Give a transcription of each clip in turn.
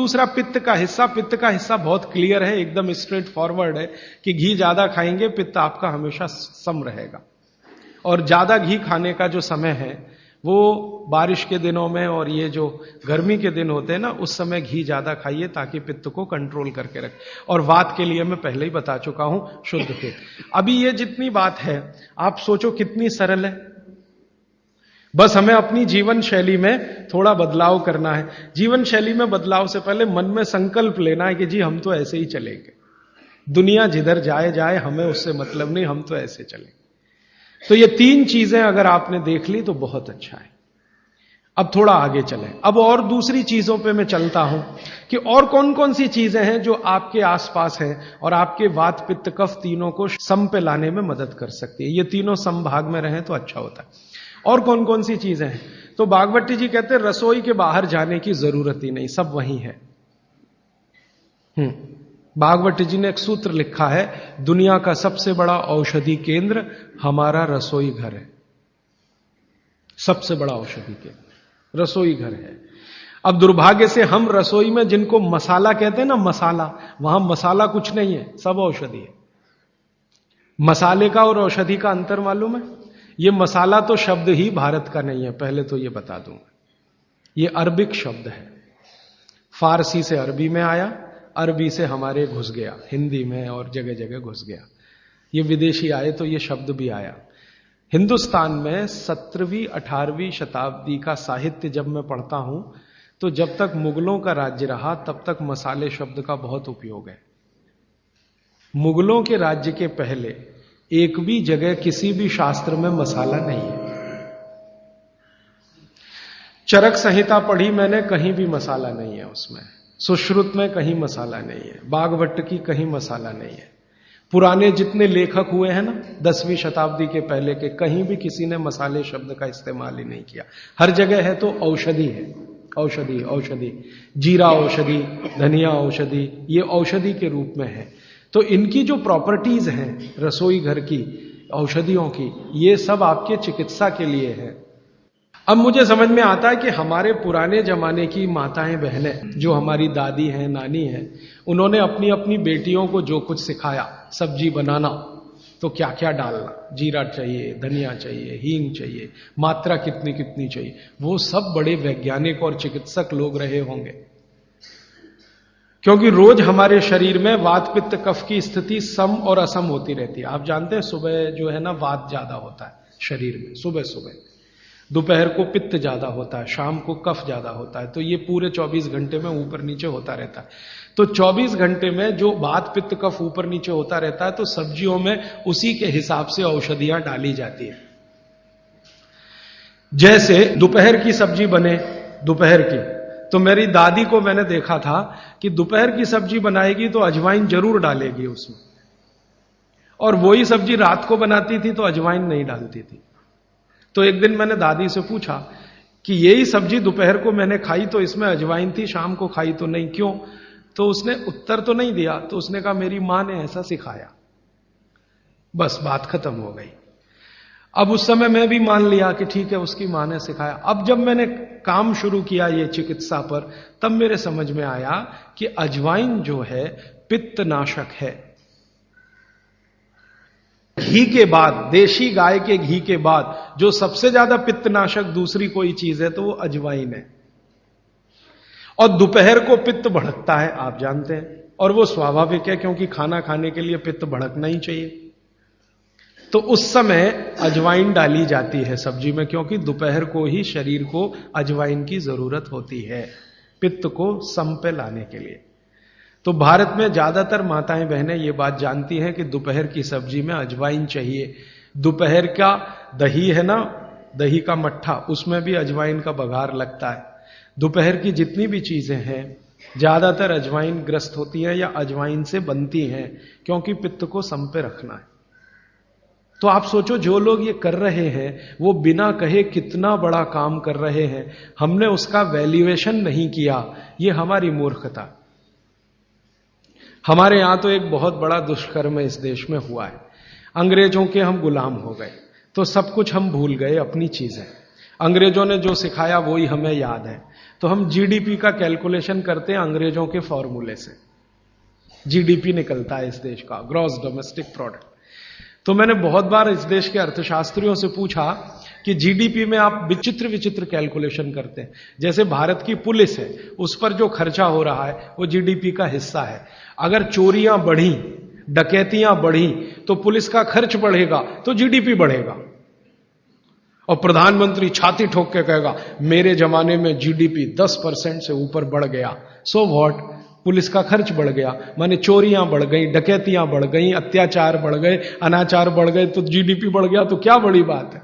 दूसरा पित्त का हिस्सा बहुत क्लियर है, एकदम स्ट्रेट फॉरवर्ड है कि घी ज्यादा खाएंगे पित्त आपका हमेशा सम रहेगा। और ज्यादा घी खाने का जो समय है वो बारिश के दिनों में और ये जो गर्मी के दिन होते हैं ना, उस समय घी ज्यादा खाइए ताकि पित्त को कंट्रोल करके रखे। और वात के लिए मैं पहले ही बता चुका हूं, शुद्ध पित्त। अभी ये जितनी बात है आप सोचो कितनी सरल है, बस हमें अपनी जीवन शैली में थोड़ा बदलाव करना है। जीवन शैली में बदलाव से पहले मन में संकल्प लेना है कि जी हम तो ऐसे ही चलेंगे, दुनिया जिधर जाए जाए हमें उससे मतलब नहीं, हम तो ऐसे चलेंगे। तो ये 3 चीजें अगर आपने देख ली तो बहुत अच्छा है। अब थोड़ा आगे चलें, अब और दूसरी चीजों पे मैं चलता हूं कि और कौन कौन सी चीजें हैं जो आपके आसपास हैं और आपके वात पित्त कफ तीनों को सम पे लाने में मदद कर सकती है। ये तीनों समभाग में रहें तो अच्छा होता है। और कौन कौन सी चीजें हैं? तो भागवती जी कहते हैं रसोई के बाहर जाने की जरूरत ही नहीं, सब वहीं है। भागवती जी ने एक सूत्र लिखा है, दुनिया का सबसे बड़ा औषधि केंद्र हमारा रसोई घर है। सबसे बड़ा औषधि केंद्र रसोई घर है। अब दुर्भाग्य से हम रसोई में जिनको मसाला कहते हैं ना, मसाला, वहां मसाला कुछ नहीं है, सब औषधि है। मसाले का और औषधि का अंतर मालूम है? ये मसाला तो शब्द ही भारत का नहीं है, पहले तो ये बता दूंगा। ये अरबिक शब्द है, फारसी से अरबी में आया, अरबी से हमारे घुस गया, हिंदी में और जगह जगह घुस गया। ये विदेशी आए तो ये शब्द भी आया। हिंदुस्तान में 17वीं 18वीं शताब्दी का साहित्य जब मैं पढ़ता हूं तो जब तक मुगलों का राज्य रहा तब तक मसाले शब्द का बहुत उपयोग है। मुगलों के राज्य के पहले एक भी जगह किसी भी शास्त्र में मसाला नहीं है। चरक संहिता पढ़ी मैंने, कहीं भी मसाला नहीं है उसमें। सुश्रुत में कहीं मसाला नहीं है, बागवट की कहीं मसाला नहीं है। पुराने जितने लेखक हुए हैं ना 10वीं शताब्दी के पहले के, कहीं भी किसी ने मसाले शब्द का इस्तेमाल ही नहीं किया। हर जगह है तो औषधि है, औषधि औषधि, जीरा औषधि, धनिया औषधि, ये औषधि के रूप में है। तो इनकी जो प्रॉपर्टीज हैं रसोई घर की औषधियों की, ये सब आपके चिकित्सा के लिए है। अब मुझे समझ में आता है कि हमारे पुराने जमाने की माताएं बहनें, जो हमारी दादी हैं, नानी हैं, उन्होंने अपनी अपनी बेटियों को जो कुछ सिखाया, सब्जी बनाना तो क्या क्या डालना, जीरा चाहिए, धनिया चाहिए, हींग चाहिए, मात्रा कितनी कितनी चाहिए, वो सब बड़े वैज्ञानिक और चिकित्सक लोग रहे होंगे। क्योंकि रोज हमारे शरीर में वात पित्त कफ की स्थिति सम और असम होती रहती है। आप जानते हैं सुबह जो है ना वात ज्यादा होता है शरीर में, सुबह सुबह, दोपहर को पित्त ज्यादा होता है, शाम को कफ ज्यादा होता है। तो ये पूरे 24 घंटे में ऊपर नीचे होता रहता है। तो 24 घंटे में जो वात पित्त कफ ऊपर नीचे होता रहता है, तो सब्जियों में उसी के हिसाब से औषधियां डाली जाती है। जैसे दोपहर की सब्जी बने, दोपहर की, तो मेरी दादी को मैंने देखा था कि दोपहर की सब्जी बनाएगी तो अजवाइन जरूर डालेगी उसमें, और वही सब्जी रात को बनाती थी तो अजवाइन नहीं डालती थी। तो एक दिन मैंने दादी से पूछा कि यही सब्जी दोपहर को मैंने खाई तो इसमें अजवाइन थी, शाम को खाई तो नहीं, क्यों? तो उसने उत्तर तो नहीं दिया। तो उसने कहा मेरी मां ने ऐसा सिखाया। बस बात खत्म हो गई। अब उस समय मैं भी मान लिया कि ठीक है, उसकी मां ने सिखाया। अब जब मैंने काम शुरू किया ये चिकित्सा पर, तब मेरे समझ में आया कि अजवाइन जो है पित्तनाशक है। घी के बाद, देशी गाय के घी के बाद जो सबसे ज्यादा पित्तनाशक दूसरी कोई चीज है तो वो अजवाइन है। और दोपहर को पित्त भड़कता है, आप जानते हैं, और वो स्वाभाविक है क्योंकि खाना खाने के लिए पित्त भड़कना ही चाहिए। तो उस समय अजवाइन डाली जाती है सब्जी में, क्योंकि दोपहर को ही शरीर को अजवाइन की जरूरत होती है पित्त को सम पे लाने के लिए। तो भारत में ज्यादातर माताएं बहनें ये बात जानती हैं कि दोपहर की सब्जी में अजवाइन चाहिए। दोपहर का दही है ना, दही का मट्ठा, उसमें भी अजवाइन का बघार लगता है। दोपहर की जितनी भी चीजें हैं ज्यादातर अजवाइन ग्रस्त होती हैं या अजवाइन से बनती हैं, क्योंकि पित्त को सम पे रखना है। तो आप सोचो जो लोग ये कर रहे हैं वो बिना कहे कितना बड़ा काम कर रहे हैं। हमने उसका वैल्यूएशन नहीं किया, ये हमारी मूर्खता। हमारे यहां तो एक बहुत बड़ा दुष्कर्म इस देश में हुआ है। अंग्रेजों के हम गुलाम हो गए तो सब कुछ हम भूल गए, अपनी चीजें। अंग्रेजों ने जो सिखाया वही हमें याद है। तो हम जीडीपी का कैलकुलेशन करते हैं अंग्रेजों के फॉर्मूले से। जीडीपी निकलता है इस देश का, ग्रॉस डोमेस्टिक प्रोडक्ट। तो मैंने बहुत बार इस देश के अर्थशास्त्रियों से पूछा कि जीडीपी में आप विचित्र विचित्र कैलकुलेशन करते हैं। जैसे भारत की पुलिस है, उस पर जो खर्चा हो रहा है वो जीडीपी का हिस्सा है। अगर चोरियां बढ़ी, डकैतियां बढ़ी, तो पुलिस का खर्च बढ़ेगा तो जीडीपी बढ़ेगा। और प्रधानमंत्री छाती ठोक के कहेगा मेरे जमाने में जीडीपी 10% से ऊपर बढ़ गया। सो व्हाट, पुलिस का खर्च बढ़ गया, माने चोरियां बढ़ गई, डकैतियां बढ़ गई, अत्याचार बढ़ गए, अनाचार बढ़ गए, तो जीडीपी बढ़ गया, तो क्या बड़ी बात है।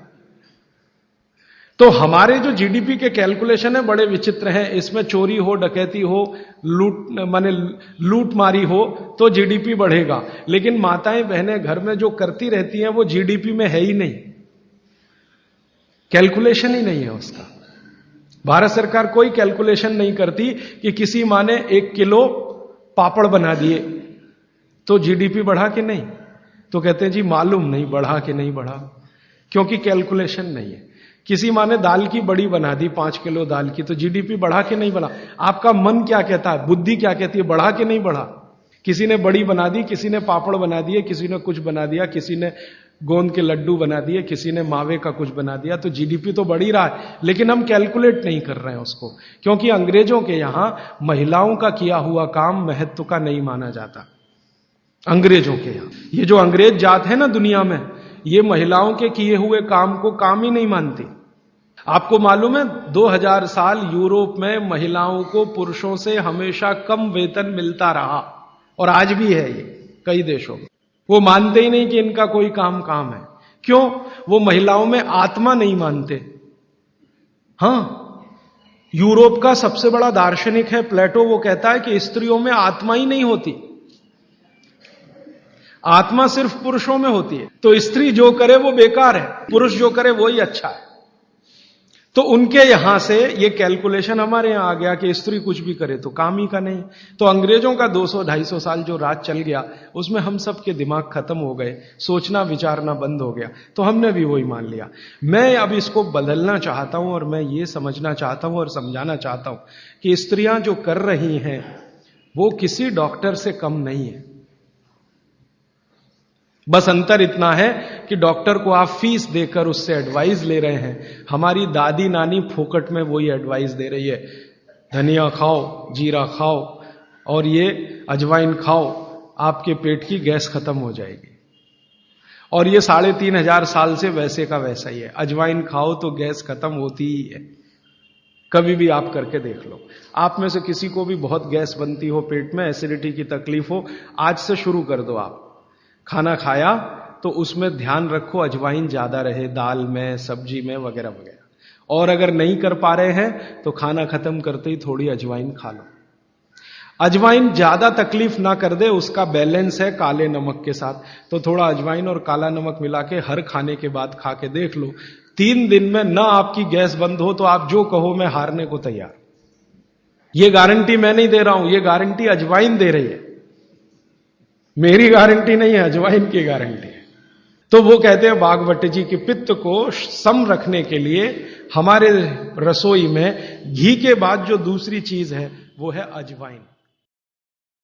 तो हमारे जो जीडीपी के कैलकुलेशन है बड़े विचित्र हैं। इसमें चोरी हो, डकैती हो, लूट मारी हो तो जीडीपी बढ़ेगा, लेकिन माताएं बहनें घर में जो करती रहती हैं वो जीडीपी में है ही नहीं, कैलकुलेशन ही नहीं है उसका। भारत सरकार कोई कैलकुलेशन नहीं करती कि किसी माँ ने 1 किलो पापड़ बना दिए तो जीडीपी बढ़ा कि नहीं, तो कहते हैं जी मालूम नहीं बढ़ा कि नहीं बढ़ा, क्योंकि कैलकुलेशन नहीं है। किसी माँ ने दाल की बड़ी बना दी, 5 किलो दाल की, तो जीडीपी बढ़ा कि नहीं बढ़ा। आपका मन क्या कहता है, बुद्धि क्या कहती है, बढ़ा कि नहीं बढ़ा। किसी ने बड़ी बना दी, किसी ने पापड़ बना दिए, किसी ने कुछ बना दिया, किसी ने गोंद के लड्डू बना दिए, किसी ने मावे का कुछ बना दिया, तो जीडीपी तो बढ़ ही रहा है, लेकिन हम कैलकुलेट नहीं कर रहे हैं उसको, क्योंकि अंग्रेजों के यहां महिलाओं का किया हुआ काम महत्व का नहीं माना जाता। अंग्रेजों के यहां ये जो अंग्रेज जात है ना दुनिया में, ये महिलाओं के किए हुए काम को काम ही नहीं मानती। आपको मालूम है 2000 साल यूरोप में महिलाओं को पुरुषों से हमेशा कम वेतन मिलता रहा, और आज भी है ये कई देशों में। वो मानते ही नहीं कि इनका कोई काम है। क्यों? वो महिलाओं में आत्मा नहीं मानते। हां, यूरोप का सबसे बड़ा दार्शनिक है प्लेटो, वो कहता है कि स्त्रियों में आत्मा ही नहीं होती, आत्मा सिर्फ पुरुषों में होती है। तो स्त्री जो करे वो बेकार है, पुरुष जो करे वो ही अच्छा है। तो उनके यहां से ये कैलकुलेशन हमारे यहां आ गया कि स्त्री कुछ भी करे तो काम ही का नहीं। तो अंग्रेजों का 200-250 साल जो राज चल गया, उसमें हम सब के दिमाग खत्म हो गए, सोचना विचारना बंद हो गया, तो हमने भी वही मान लिया। मैं अब इसको बदलना चाहता हूं, और मैं ये समझना चाहता हूं और समझाना चाहता हूं कि स्त्रियां जो कर रही हैं वो किसी डॉक्टर से कम नहीं है। बस अंतर इतना है कि डॉक्टर को आप फीस देकर उससे एडवाइस ले रहे हैं, हमारी दादी नानी फोकट में वही एडवाइस दे रही है, धनिया खाओ, जीरा खाओ और ये अजवाइन खाओ, आपके पेट की गैस खत्म हो जाएगी। और ये 3500 साल से वैसे का वैसा ही है, अजवाइन खाओ तो गैस खत्म होती ही है। कभी भी आप करके देख लो। आप में से किसी को भी बहुत गैस बनती हो, पेट में एसिडिटी की तकलीफ हो, आज से शुरू कर दो। आप खाना खाया तो उसमें ध्यान रखो अजवाइन ज्यादा रहे, दाल में, सब्जी में, वगैरह वगैरह। और अगर नहीं कर पा रहे हैं तो खाना खत्म करते ही थोड़ी अजवाइन खा लो। अजवाइन ज्यादा तकलीफ ना कर दे, उसका बैलेंस है काले नमक के साथ, तो थोड़ा अजवाइन और काला नमक मिला के हर खाने के बाद खा के देख लो। 3 दिन में ना आपकी गैस बंद हो तो आप जो कहो मैं हारने को तैयार। ये गारंटी मैं नहीं दे रहा हूं, ये गारंटी अजवाइन दे रही है, मेरी गारंटी नहीं है, अजवाइन की गारंटी है। तो वो कहते हैं बागवट जी कि पित्त को सम रखने के लिए हमारे रसोई में घी के बाद जो दूसरी चीज है वो है अजवाइन।